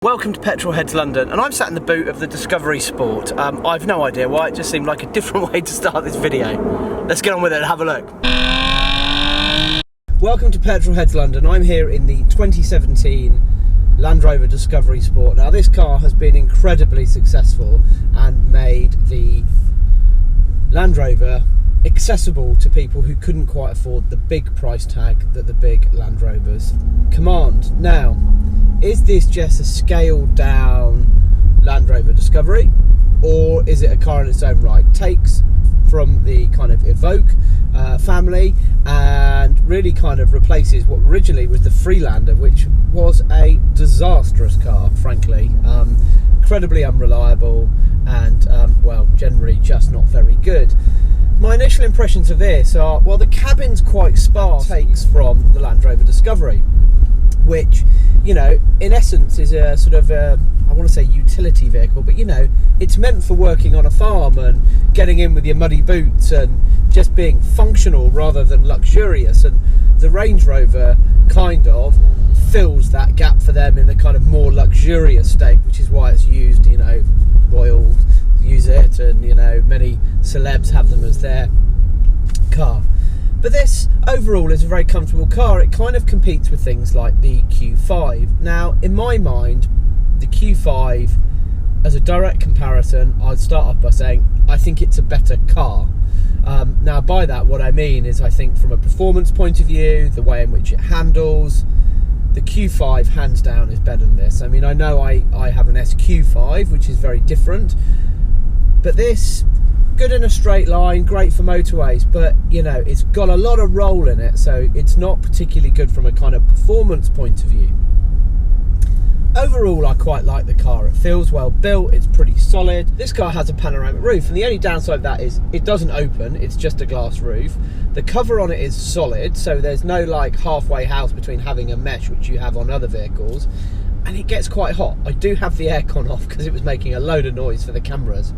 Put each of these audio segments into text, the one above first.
Welcome to Petrolheads London, and I'm sat in the boot of the Discovery Sport. I've no idea why, it just seemed like a different way to start this video. Let's get on with it and have a look. Welcome to Petrolheads London. I'm here in the 2017 Land Rover Discovery Sport. Now this car has been incredibly successful and made the Land Rover accessible to people who couldn't quite afford the big price tag that the big Land Rovers command. Now, is this just a scaled down Land Rover Discovery, or is it a car in its own right? Takes from the kind of Evoque family and really kind of replaces what originally was the Freelander, which was a disastrous car, frankly. Incredibly unreliable and, well, generally just not very good. My initial impressions of this are, well, the cabin's quite sparse. Takes from the Land Rover Discovery, which, you know, in essence is a sort of I want to say utility vehicle, but you know, it's meant for working on a farm and getting in with your muddy boots and just being functional rather than luxurious. And the Range Rover kind of fills that gap for them in the kind of more luxurious state, which is why it's used, you know, royals use it, and you know, many celebs have them as their car. But this overall is a very comfortable car. It kind of competes with things like the Q5. Now, in my mind, the Q5, as a direct comparison, I'd start off by saying I think it's a better car. Now, by that, what I mean is I think from a performance point of view, the way in which it handles, the Q5 hands down is better than this. I mean, I know I have an SQ5, which is very different, but this, good in a straight line, great for motorways, but you know, it's got a lot of roll in it, so it's not particularly good from a kind of performance point of view. Overall, I quite like the car. It feels well built, it's pretty solid. This car has a panoramic roof, and the only downside of that is it doesn't open, it's just a glass roof. The cover on it is solid, so there's no like halfway house between having a mesh, which you have on other vehicles, and it gets quite hot. I do have the aircon off because it was making a load of noise for the cameras.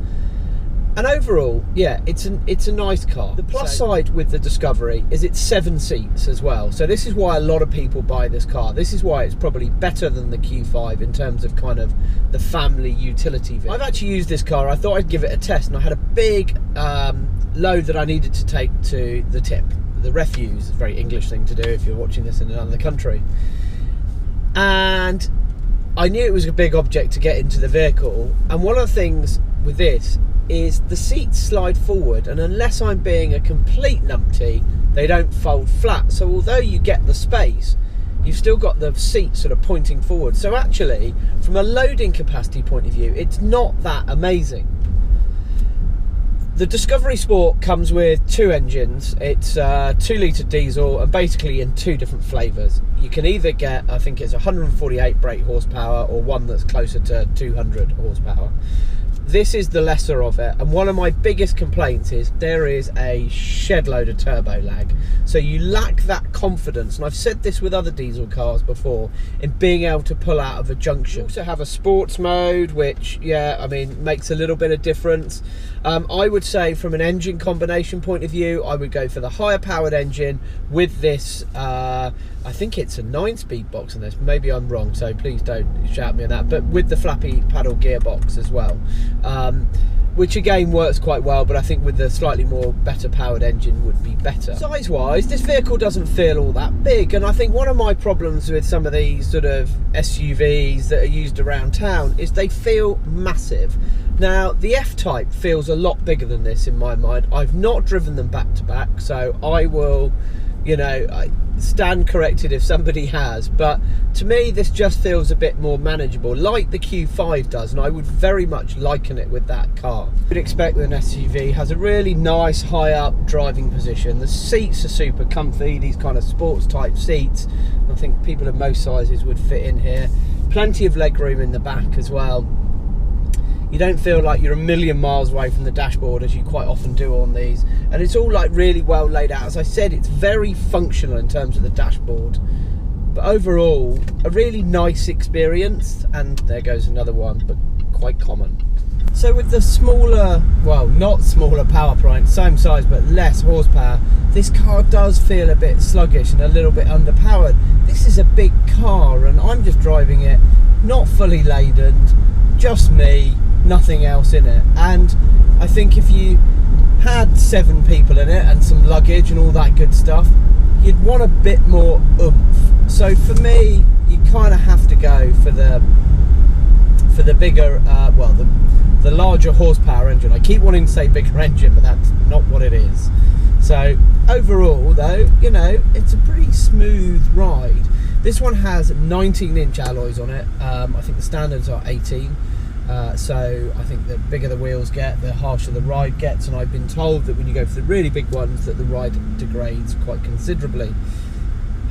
And overall, yeah, it's a nice car. The plus side with the Discovery is it's 7 seats as well. So this is why a lot of people buy this car. This is why it's probably better than the Q5 in terms of kind of the family utility vehicle. I've actually used this car. I thought I'd give it a test, and I had a big load that I needed to take to the tip. The refuse, a very English thing to do if you're watching this in another country. And I knew it was a big object to get into the vehicle. And one of the things with this is the seats slide forward, and unless I'm being a complete numpty, they don't fold flat. So although you get the space, you've still got the seat sort of pointing forward. So actually, from a loading capacity point of view, it's not that amazing. The Discovery Sport comes with 2 engines. It's 2-litre diesel, and basically in 2 different flavours. You can either get, I think it's 148 brake horsepower, or one that's closer to 200 horsepower. This is the lesser of it, and one of my biggest complaints is there is a shed load of turbo lag. So you lack that confidence, and I've said this with other diesel cars before, in being able to pull out of a junction. You also have a sports mode, which, yeah, I mean, makes a little bit of difference. I would say from an engine combination point of view, I would go for the higher powered engine with this, I think it's a 9-speed box in this, maybe I'm wrong, so please don't shout me on that, but with the flappy paddle gearbox as well. Which again works quite well, but I think with the slightly more better powered engine would be better. Size wise, this vehicle doesn't feel all that big, and I think one of my problems with some of these sort of SUVs that are used around town is they feel massive. Now the F-Type feels a lot bigger than this in my mind. I've not driven them back to back, so I will, you know, I stand corrected if somebody has, but to me this just feels a bit more manageable, like the Q5 does, and I would very much liken it with that car. You'd expect that an SUV has a really nice high up driving position. The seats are super comfy, these kind of sports type seats. I think people of most sizes would fit in here. Plenty of leg room in the back as well. You don't feel like you're a million miles away from the dashboard, as you quite often do on these, and it's all like really well laid out. As I said, it's very functional in terms of the dashboard. But overall, a really nice experience, and there goes another one, but quite common. So with the smaller, well, not smaller power point, same size but less horsepower, this car does feel a bit sluggish and a little bit underpowered. This is a big car and I'm just driving it, not fully laden, just me, nothing else in it. And I think if you had 7 people in it and some luggage and all that good stuff, you'd want a bit more oomph. So for me, you kind of have to go for the bigger, the larger horsepower engine. I keep wanting to say bigger engine, but that's not what it is. So overall though, you know, it's a pretty smooth ride. This one has 19-inch alloys on it. I think the standards are 18. So I think the bigger the wheels get, the harsher the ride gets, and I've been told that when you go for the really big ones that the ride degrades quite considerably.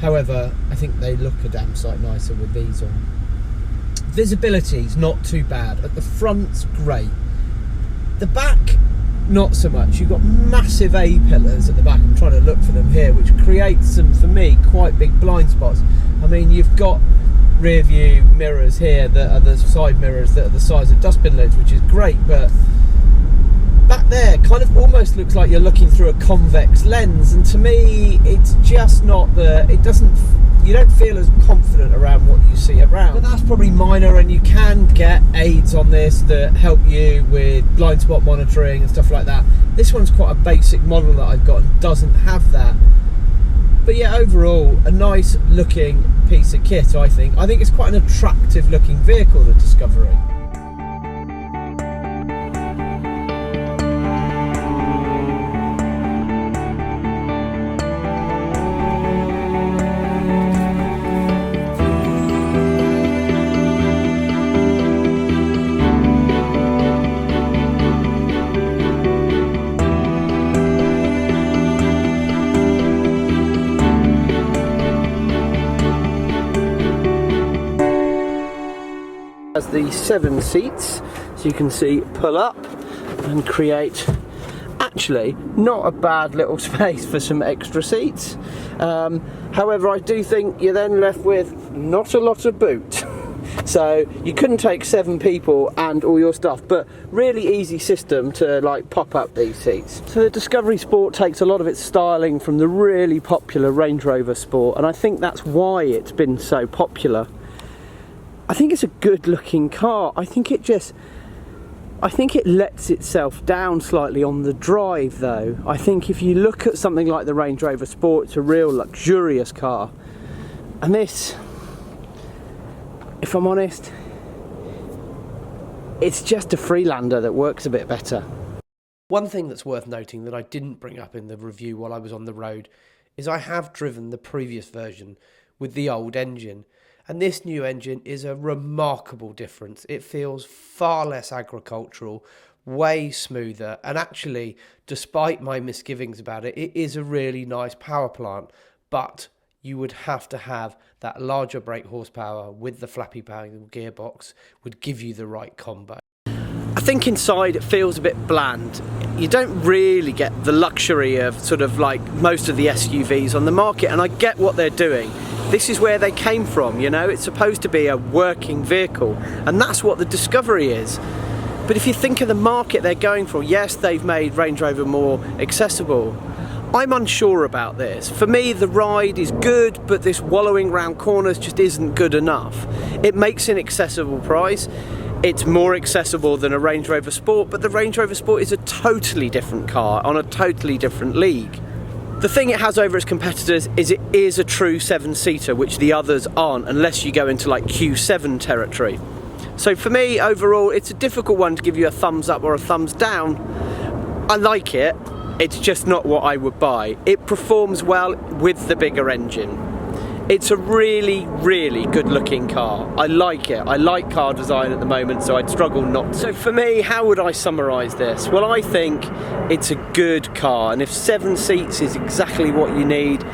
However, I think they look a damn sight nicer with these on. Visibility's not too bad. At the front's great. The back, not so much. You've got massive A-pillars at the back. I'm trying to look for them here, which creates some, for me, quite big blind spots. I mean, you've got rear view mirrors here that are the side mirrors that are the size of dustbin lids, which is great, but back there kind of almost looks like you're looking through a convex lens, and to me it's just not you don't feel as confident around what you see around. But that's probably minor, and you can get aids on this that help you with blind spot monitoring and stuff like that. This one's quite a basic model that I've got and doesn't have that. But yeah, overall, a nice looking piece of kit, I think. I think it's quite an attractive looking vehicle, the Discovery. Has the 7 seats, so you can see pull up and create actually not a bad little space for some extra seats. However, I do think you're then left with not a lot of boot. So you couldn't take 7 people and all your stuff, but really easy system to like pop up these seats. So the Discovery Sport takes a lot of its styling from the really popular Range Rover Sport, and I think that's why it's been so popular. I think it's a good looking car. I think it lets itself down slightly on the drive though. I think if you look at something like the Range Rover Sport, it's a real luxurious car. And this, if I'm honest, it's just a Freelander that works a bit better. One thing that's worth noting that I didn't bring up in the review while I was on the road is I have driven the previous version with the old engine. And this new engine is a remarkable difference. It feels far less agricultural, way smoother, and actually, despite my misgivings about it, it is a really nice power plant. But you would have to have that larger brake horsepower with the flappy paddle gearbox would give you the right combo. I think inside it feels a bit bland. You don't really get the luxury of sort of like most of the SUVs on the market, and I get what they're doing. This is where they came from, you know, it's supposed to be a working vehicle, and that's what the Discovery is. But if you think of the market they're going for, yes, they've made Range Rover more accessible. I'm unsure about this. For me, the ride is good, but this wallowing round corners just isn't good enough. It makes an accessible price. It's more accessible than a Range Rover Sport, but the Range Rover Sport is a totally different car on a totally different league. The thing it has over its competitors is it is a true 7-seater, which the others aren't, unless you go into like Q7 territory. So for me, overall, it's a difficult one to give you a thumbs up or a thumbs down. I like it, it's just not what I would buy. It performs well with the bigger engine. It's a really, really good looking car. I like it. I like car design at the moment, so I'd struggle not to. So for me, how would I summarise this? Well, I think it's a good car, and if 7 seats is exactly what you need,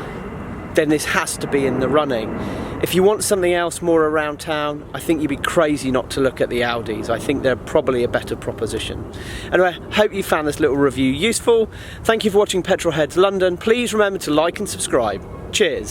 then this has to be in the running. If you want something else more around town, I think you'd be crazy not to look at the Audis. I think they're probably a better proposition. Anyway, hope you found this little review useful. Thank you for watching Petrolheads London. Please remember to like and subscribe. Cheers.